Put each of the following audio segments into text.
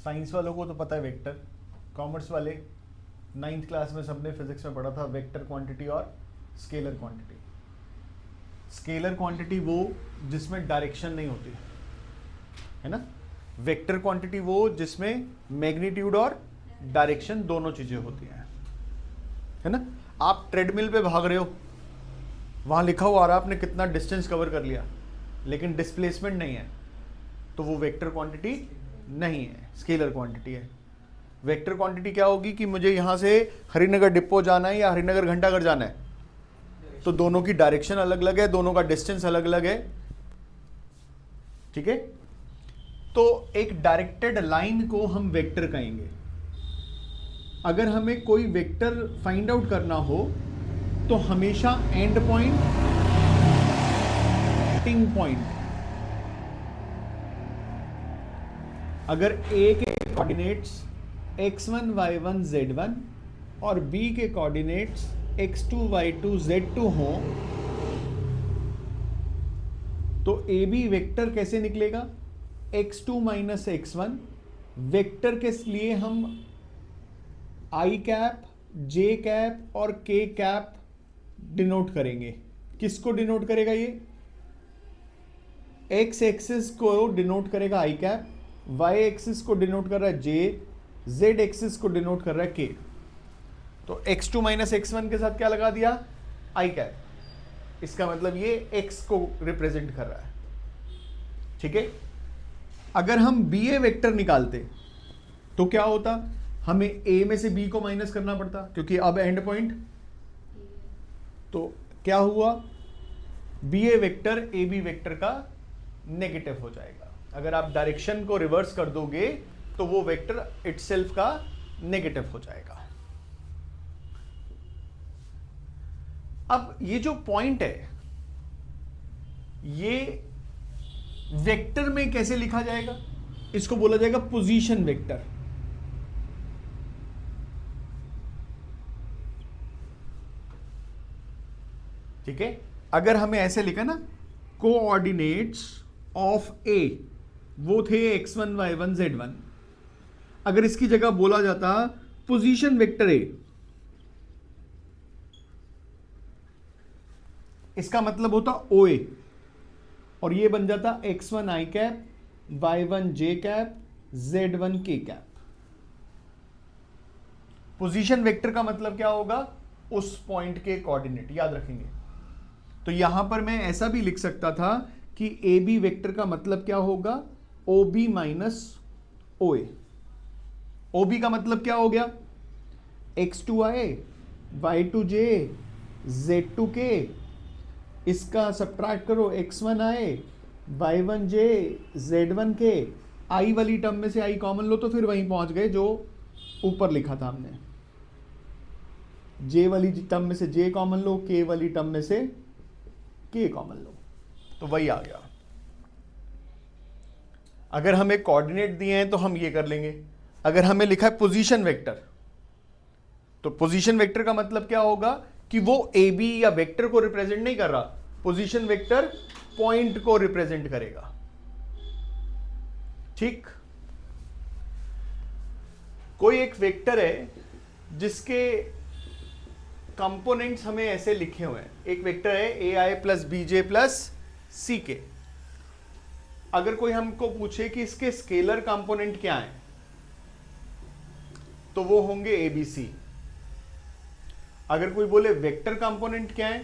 Science वालों को तो पता है वेक्टर, कॉमर्स वाले 9th क्लास में सबने फिजिक्स में पढ़ा था वेक्टर क्वांटिटी और स्केलर क्वांटिटी। स्केलर क्वांटिटी वो जिसमें डायरेक्शन नहीं होती है ना, वेक्टर क्वांटिटी वो जिसमें मैग्नीट्यूड और डायरेक्शन दोनों चीजें होती हैं, है ना। आप ट्रेडमिल पे भाग रहे हो, वहां लिखा हुआ आ रहा है आपने कितना डिस्टेंस कवर कर लिया, लेकिन डिस्प्लेसमेंट नहीं है, तो वो वेक्टर क्वांटिटी नहीं है, स्केलर क्वांटिटी है। वेक्टर क्वांटिटी क्या होगी कि मुझे यहां से हरिनगर डिपो जाना है या हरिनगर घंटाघर जाना है, तो दोनों की डायरेक्शन अलग अलग है, दोनों का डिस्टेंस अलग अलग है, ठीक है। तो एक डायरेक्टेड लाइन को हम वेक्टर कहेंगे। अगर हमें कोई वेक्टर फाइंड आउट करना हो तो हमेशा एंड पॉइंट, स्टार्टिंग पॉइंट, अगर ए के कोऑर्डिनेट्स x1 y1 z1 और b के कोऑर्डिनेट्स x2 y2 z2 हो, तो ए बी वेक्टर कैसे निकलेगा, x2 माइनस x1। वेक्टर के लिए हम आई कैप, जे कैप और के कैप डिनोट करेंगे। किसको डिनोट करेगा ये, एक्स एक्सिस को डिनोट करेगा आई कैप, वाई एक्सिस को डिनोट कर रहा है जे, जेड एक्सिस को डिनोट कर रहा है के। तो x2 माइनस x1 के साथ क्या लगा दिया, आई कैप, इसका मतलब ये x को रिप्रेजेंट कर रहा है, ठीक है। अगर हम बी ए वेक्टर निकालते तो क्या होता, हमें ए में से बी को माइनस करना पड़ता, क्योंकि अब एंड पॉइंट, तो क्या हुआ, B A vector A B vector का नेगेटिव हो जाएगा। अगर आप डायरेक्शन को रिवर्स कर दोगे तो वो वेक्टर इटसेल्फ का नेगेटिव हो जाएगा। अब ये जो पॉइंट है ये वेक्टर में कैसे लिखा जाएगा, इसको बोला जाएगा पोजीशन वेक्टर। ठीक है, अगर हमें ऐसे लिखा ना, कोऑर्डिनेट्स ऑफ ए वो थे x1 y1 z1, अगर इसकी जगह बोला जाता पोजीशन वेक्टर ए, इसका मतलब होता ओ ए, और ये बन जाता x1 आई कैप, y1 जे कैप, z1 के कैप। पोजीशन वेक्टर का मतलब क्या होगा, उस पॉइंट के कोऑर्डिनेट याद रखेंगे। तो यहां पर मैं ऐसा भी लिख सकता था कि ए बी वेक्टर का मतलब क्या होगा, ओ बी माइनस ओ ए। ओ बी का मतलब क्या हो गया, x2 आई, y2 जे, z2 के, इसका सब्ट्रैक्ट करो x1 आई, y1 जे, z1 के, आई वाली टर्म में से आई कॉमन लो तो फिर वहीं पहुंच गए जो ऊपर लिखा था हमने। जे वाली टर्म में से जे कॉमन लो, के वाली टर्म में से के कॉमन लो, तो वही आ गया। अगर हमें कोऑर्डिनेट दिए हैं तो हम ये कर लेंगे। अगर हमें लिखा है पोजीशन वेक्टर, तो पोजीशन वेक्टर का मतलब क्या होगा कि वो ए बी या वेक्टर को रिप्रेजेंट नहीं कर रहा, पोजीशन वेक्टर पॉइंट को रिप्रेजेंट करेगा, ठीक। कोई एक वेक्टर है जिसके कंपोनेंट्स हमें ऐसे लिखे हुए हैं, एक वेक्टर है ए आई प्लस बी जे प्लस सी के। अगर कोई हमको पूछे कि इसके स्केलर कंपोनेंट क्या है, तो वो होंगे ए बी सी। अगर कोई बोले वेक्टर कंपोनेंट क्या है,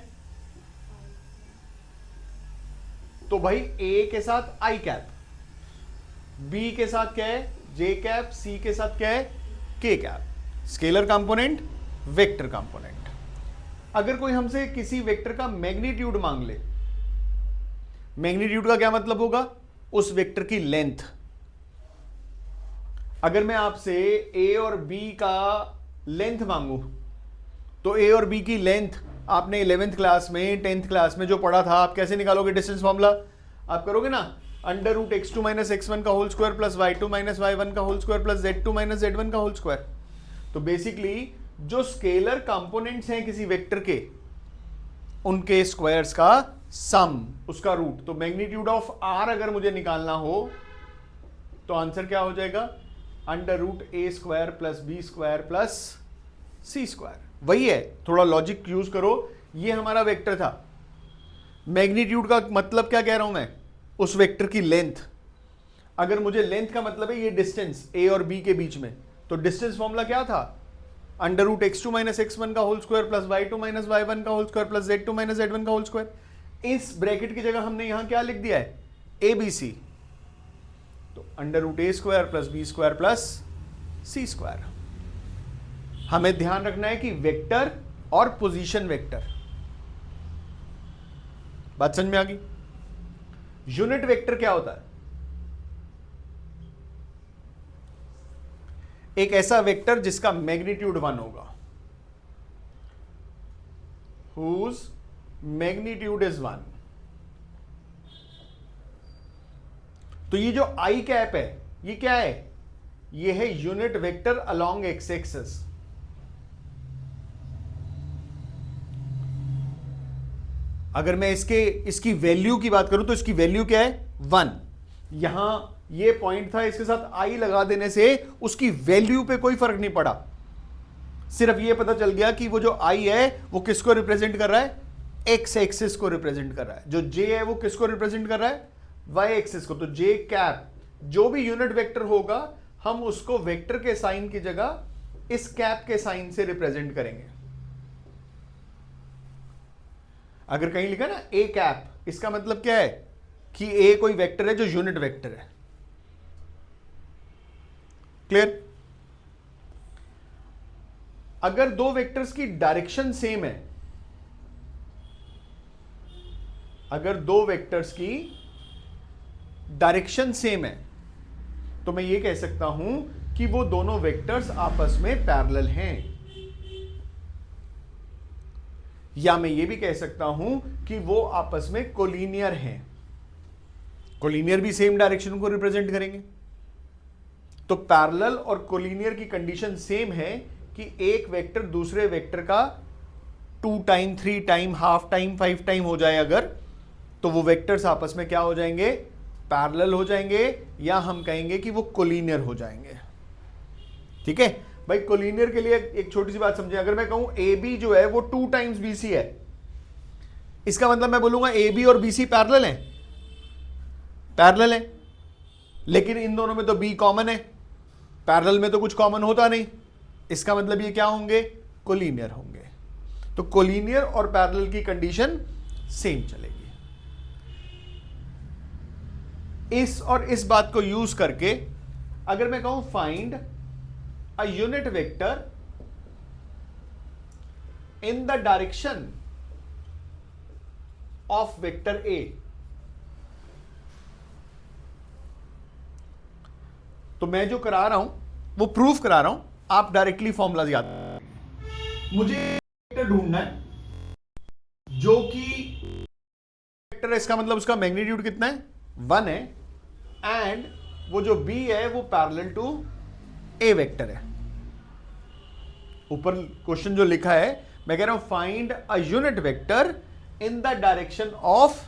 तो भाई ए के साथ आई कैप, बी के साथ क्या है जे कैप, सी के साथ क्या है के cap. Scalar component, vector component. अगर कोई हमसे किसी वेक्टर का मैग्नीट्यूड मांग ले, मैग्नीट्यूड का क्या मतलब होगा, उस वेक्टर की लेंथ। अगर मैं आपसे ए और बी का लेंथ मांगू, तो ए और बी की लेंथ आपने 11th क्लास में 10th क्लास में जो पढ़ा था, आप कैसे निकालोगे डिस्टेंस फॉर्मूला, आप करोगे ना, under root x2 minus x1 का whole square plus y2 minus y1 का whole square plus z2 minus z1 का होल स्क्वायर। तो बेसिकली जो स्केलर कंपोनेंट्स हैं किसी वेक्टर के, उनके स्क्वायर्स का सम, उसका रूट। तो मैग्नीट्यूड ऑफ आर अगर मुझे निकालना हो तो आंसर क्या हो जाएगा, under root A square plus B square plus C square. वही है, थोड़ा लॉजिक यूज करो। ये हमारा वेक्टर था, मैग्नीट्यूड का मतलब क्या कह रहा हूं मैं, उस वेक्टर की लेंथ। अगर मुझे लेंथ का मतलब है ये डिस्टेंस ए और बी के बीच में, तो डिस्टेंस फॉर्मूला क्या था, under root x2 minus x1 का whole square plus y2 minus y1 का whole square plus z2 minus z1 का होल स्क्वायर। इस ब्रैकेट की जगह हमने यहां क्या लिख दिया है, ABC, तो under root A square plus B square plus C square. हमें ध्यान रखना है कि वेक्टर और पोजीशन वेक्टर, बात समझ में आ गई। यूनिट वेक्टर क्या होता है, एक ऐसा वेक्टर जिसका मैग्नीट्यूड 1 होगा, whose magnitude is 1। तो ये जो आई कैप है ये क्या है, ये है unit vector along x axis. अगर मैं इसकी वैल्यू की बात करूं तो इसकी वैल्यू क्या है, 1। यहां ये पॉइंट था, इसके साथ आई लगा देने से उसकी वैल्यू पे कोई फर्क नहीं पड़ा, सिर्फ ये पता चल गया कि वो जो आई है वो किसको रिप्रेजेंट कर रहा है, एक्स एक्सिस को रिप्रेजेंट कर रहा है। जो जे है वो किसको रिप्रेजेंट कर रहा है, वाई एक्सिस को। तो जे कैप, जो भी यूनिट वेक्टर होगा हम उसको वेक्टर के साइन की जगह इस कैप के साइन से रिप्रेजेंट करेंगे। अगर कहीं लिखा ना ए कैप, इसका मतलब क्या है कि ए कोई वेक्टर है जो यूनिट वेक्टर है। क्लियर। अगर दो वेक्टर्स की डायरेक्शन सेम है, अगर दो वेक्टर्स की डायरेक्शन सेम है, तो मैं ये कह सकता हूं कि वो दोनों वेक्टर्स आपस में पैरेलल हैं। या मैं ये भी कह सकता हूं कि वो आपस में कोलिनियर हैं। कोलिनियर भी सेम डायरेक्शन को रिप्रेजेंट करेंगे। तो पैरेलल और कोलिनियर की कंडीशन सेम है कि एक वेक्टर दूसरे वेक्टर का 2 time 3 time half time 5 time हो जाए अगर, तो वो वेक्टर्स आपस में क्या हो जाएंगे, पैरेलल हो जाएंगे, या हम कहेंगे कि वो कोलिनियर हो जाएंगे। ठीक है भाई। कोलिनियर के लिए एक छोटी सी बात समझे। अगर मैं कहूं ए बी जो है वो 2 टाइम्स BC है, इसका मतलब मैं बोलूंगा ए बी और BC पैरेलल है, पैरेलल है। लेकिन इन दोनों में तो B कॉमन है, पैरेलल में तो कुछ कॉमन होता नहीं, इसका मतलब ये क्या होंगे, कोलिनियर होंगे। तो कोलिनियर और पैरेलल की कंडीशन सेम चलेगी। इस और इस बात को यूज करके अगर मैं कहूं find a unit vector in the direction of vector A, तो मैं जो करा रहा हूं वो प्रूफ करा रहा हूं, आप डायरेक्टली फॉर्मूलाज याद। मुझे वेक्टर ढूंढना है जो कि वेक्टर है, इसका मतलब उसका मैग्नीट्यूड कितना है, 1 है, एंड वो जो B है वो पैरेलल टू A वेक्टर है। ऊपर क्वेश्चन जो लिखा है, मैं कह रहा हूं find a unit vector in the direction of,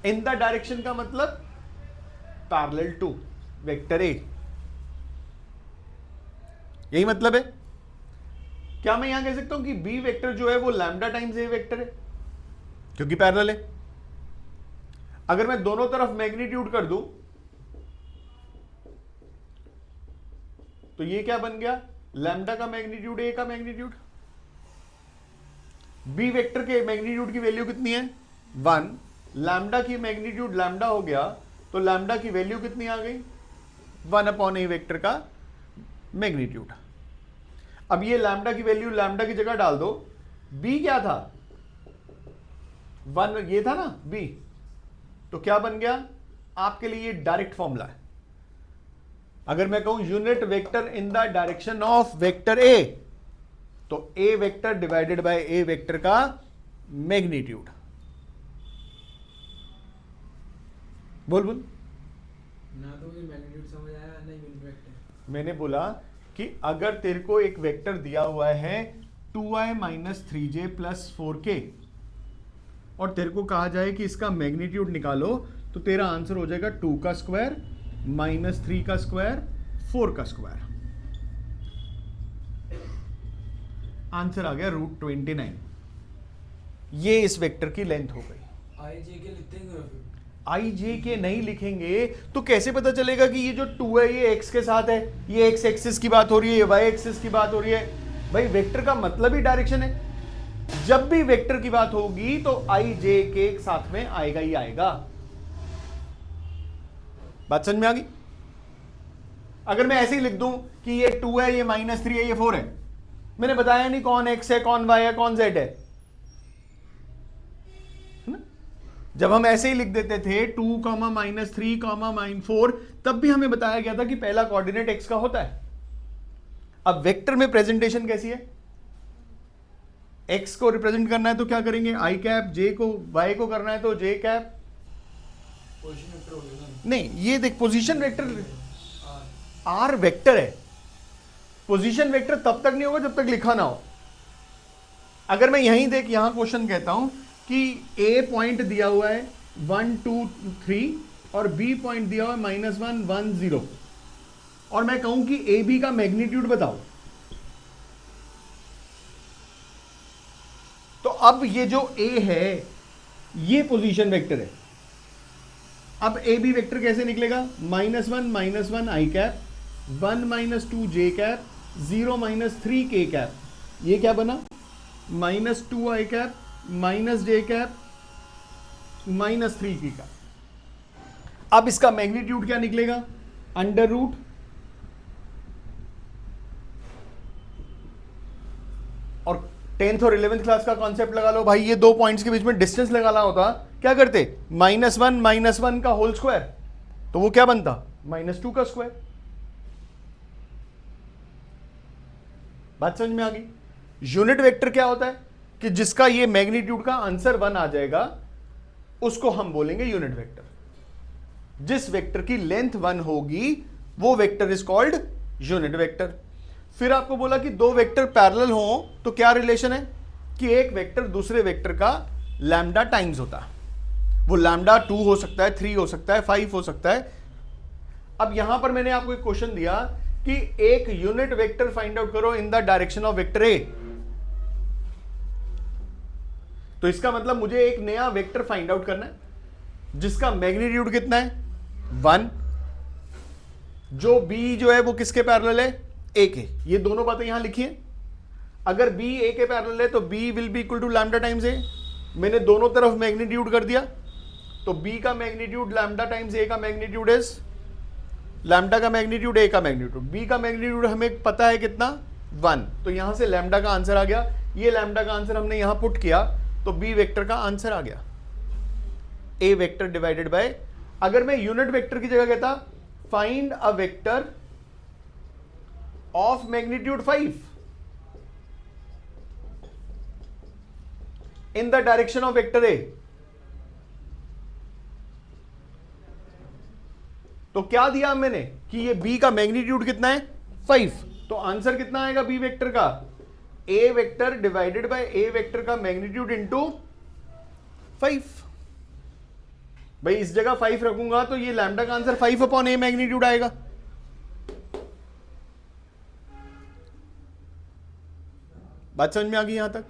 in the direction का मतलब पैरेलल टू वेक्टर A, यही मतलब है। क्या मैं यहां कह सकता हूं कि B वेक्टर जो है वो लैम्डा टाइम्स A वेक्टर है, क्योंकि पैरेलल है। अगर मैं दोनों तरफ मैग्नीट्यूड कर दूं तो ये क्या बन गया, लैम्डा का मैग्नीट्यूड A का मैग्नीट्यूड। B वेक्टर के मैग्नीट्यूड की वैल्यू कितनी है, 1, लैम्डा की मैग्नीट्यूड लैम्डा हो गया, तो लैम्डा की वैल्यू कितनी आ गई, 1/A वेक्टर का मैग्नीट्यूड। अब ये लैम्डा की वैल्यू लैम्डा की जगह डाल दो, B क्या था, 1 ये था ना B, तो क्या बन गया आपके लिए, ये डायरेक्ट फॉर्मूला है। अगर मैं कहूं unit vector in the direction of vector A, तो A vector divided bye A vector का मैग्नीट्यूड। बोल बोल ना, तो मुझे मैग्नीट्यूड समझ आया ना यूनिट वेक्टर। मैंने बोला कि अगर तेरे को एक वेक्टर दिया हुआ है 2i minus 3j plus 4k, और तेरे को कहा जाए कि इसका मैग्नीट्यूड निकालो, तो तेरा आंसर हो जाएगा 2 का स्क्वायर माइनस 3 का स्क्वायर 4 का स्क्वायर। आंसर आ गया √29। ये इस वेक्टर की लेंथ हो गई। आई जे के लिखते हैं फिर आई जे के नहीं लिखेंगे तो कैसे पता चलेगा कि ये जो 2 है ये x के साथ है, ये x एक्सिस की बात हो रही है, ये y एक्सिस की बात हो रही है। भाई वेक्टर का मतलब ही डायरेक्शन है। जब भी वेक्टर की बात होगी तो आई जे के साथ में आएगा ही आएगा। बात समझ में आ गई? अगर मैं ऐसे ही लिख दूं कि ये 2 है, ये -3 है, ये 4 है, मैंने बताया नहीं कौन x है, कौन y है, कौन z है ना? जब हम ऐसे ही लिख देते थे 2, -3, -4, तब भी हमें बताया गया था कि पहला कोऑर्डिनेट x का होता है। अब वेक्टर में प्रेजेंटेशन कैसी है? x को रिप्रेजेंट करना है तो क्या करेंगे? i कैप, j को y को करना है तो j कैप। पोजीशन वेक्टर हो गया ना। नहीं, ये देख position vector R r vector है। पोजीशन वेक्टर तब तक नहीं होगा जब तक लिखा ना हो। अगर मैं यहीं देख, यहां क्वेश्चन कहता हूं कि a पॉइंट दिया हुआ है 1 2 3 और b पॉइंट दिया हुआ है -1 1 0, और मैं कहूं कि ए बी का मैग्नीट्यूड बताओ, तो अब ये जो a है ये पोजीशन वेक्टर है। अब ए बी वेक्टर कैसे निकलेगा? -1 i cap, 1 -2 j cap, 0 -3 k cap. ये क्या बना? -2 i cap, -j cap, -3 k cap. अब इसका मैग्नीट्यूड क्या निकलेगा? अंडर रूट और 10th और 11th क्लास का कॉन्सेप्ट लगा लो भाई। ये दो पॉइंट्स के बीच में डिस्टेंस लगाना होता, क्या करते? -1 का होल स्क्वायर, तो वो क्या बनता? -2 का स्क्वायर। बात समझ में आ गई? यूनिट वेक्टर क्या होता है कि जिसका ये मैग्नीट्यूड का आंसर 1 आ जाएगा उसको हम बोलेंगे यूनिट वेक्टर। जिस वेक्टर की लेंथ 1 होगी वो vector is called unit vector. फिर आपको बोला कि दो वेक्टर पैरेलल हो तो क्या रिलेशन है कि एक वेक्टर दूसरे वेक्टर का लैम्डा टाइम्स होता है। वो लैम्डा 2 हो सकता है, 3 हो सकता है, 5 हो सकता है। अब यहां पर मैंने आपको एक क्वेश्चन दिया कि एक यूनिट वेक्टर फाइंड आउट करो in the direction of vector A. तो इसका मतलब मुझे एक नया वेक्टर फाइंड आउट करना है जिसका मैग्नीट्यूड कितना है? 1। जो बी जो है वो किसके पैरेलल है? ए के। ये दोनों बातें यहां लिखिए। अगर बी ए के पैरेलल है तो B will be equal to lambda times A. मैंने दोनों तरफ मैग्नीट्यूड कर दिया, तो बी का मैग्नीट्यूड लैम्डा टाइम्स ए का मैग्नीट्यूड इज लैम्डा का मैग्नीट्यूड ए का मैग्नीट्यूड। बी का मैग्नीट्यूड हमें पता है कितना? 1। तो यहां से लैम्डा का आंसर आ गया। ये लैम्डा का आंसर हमने यहां पुट किया तो बी वेक्टर का आंसर आ गया, ए वेक्टर डिवाइडेड बाय। अगर मैं यूनिट वेक्टर की जगह कहता find a vector of magnitude 5 in the direction of vector A, तो क्या दिया मैंने कि ये बी का मैग्नीट्यूड कितना है? 5। तो आंसर कितना आएगा बी वेक्टर का? A vector divided by A vector का मैग्नीट्यूड इनटू 5। भाई इस जगह 5 रखूंगा तो ये लैम्डा का आंसर 5/a मैग्नीट्यूड आएगा। बात समझ में आ गई यहां तक?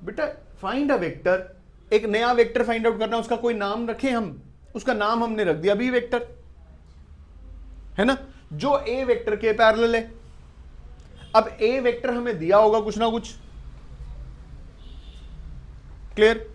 बेटा फाइंड अ वेक्टर, एक नया वेक्टर फाइंड आउट करना, उसका कोई नाम रखें हम, उसका नाम हमने रख दिया बी वेक्टर, है ना, जो ए वेक्टर के पैरेलल है। अब ए वेक्टर हमें दिया होगा कुछ ना कुछ, क्लियर?